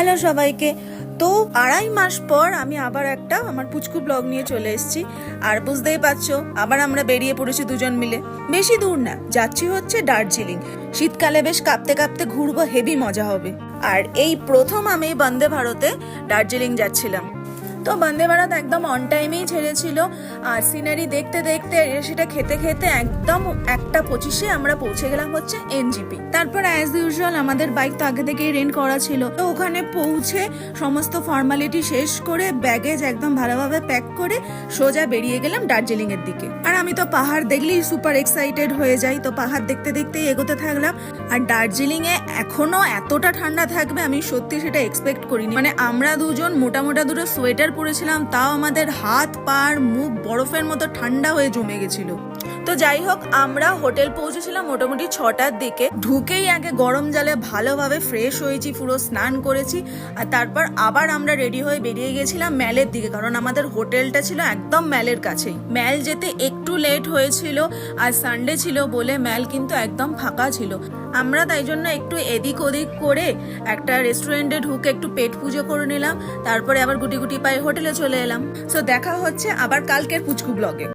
Hello সবাইকে। তো 2.5 মাস পর আমি আবার একটা আমার পুচকু ব্লগ নিয়ে চলে এসেছি। আর বুঝতেই পারছো, আবার আমরা বেরিয়ে পড়েছি দুজন মিলে। বেশি দূর না, যাচ্ছি হচ্ছে দার্জিলিং। শীতকালে বেশ কাঁপতে কাঁপতে ঘুরবো, হেভি মজা হবে। আর এই প্রথম আমি বন্দে ভারতে দার্জিলিং যাচ্ছিলাম। তো বন্দে ভারত একদম অন টাইমেই ছেড়েছিল। আর সিনারি দেখতে দেখতে সেটা খেতে খেতে একদম 1:25 আমরা পৌঁছে গেলাম হচ্ছে এনজিপি। তারপর অ্যাজ ইউজুয়াল আমাদের বাইক তো আগে থেকেই রেন্ট করা ছিল। তো ওখানে পৌঁছে সমস্ত ফর্মালিটি শেষ করে ব্যাগেজ একদম ভালোভাবে প্যাক করে সোজা বেরিয়ে গেলাম দার্জিলিং এর দিকে। আর আমি তো পাহাড় দেখলেই সুপার এক্সাইটেড হয়ে যাই, তো পাহাড় দেখতে দেখতেই এগোতে থাকলাম। আর দার্জিলিং এ এখনো এতটা ঠান্ডা থাকবে আমি সত্যি সেটা এক্সপেক্ট করিনি। মানে আমরা দুজন মোটা মোটা দুটো সোয়েটার পরেছিলাম, তাও আমাদের হাত পার মুখ বরফের মতো ঠান্ডা হয়ে জমে গেছিল। তো যাই হোক, আমরা হোটেল পৌঁছেছিলাম মোটামুটি 6টার দিকে। ঢুকেই আগে গরম জলে ভালোভাবে ফ্রেশ হয়েছি, পুরো স্নান করেছি। আর তারপর আবার আমরা রেডি হয়ে বেরিয়ে গেছিলাম ম্যালের দিকে, কারণ আমাদের হোটেলটা ছিল একদম ম্যালের কাছেই। ম্যাল যেতে একটু লেট হয়েছিল, আর সানডে ছিল বলে ম্যাল কিন্তু একদম ফাঁকা ছিল। আমরা তাই জন্য একটু এদিক ওদিক করে একটা রেস্টুরেন্টে ঢুকে একটু পেট পুজো করে নিলাম। তারপরে আবার গুটি গুটি পায়ে হোটেলে চলে এলাম। সো দেখা হচ্ছে আবার কালকের পুচকু ব্লগে।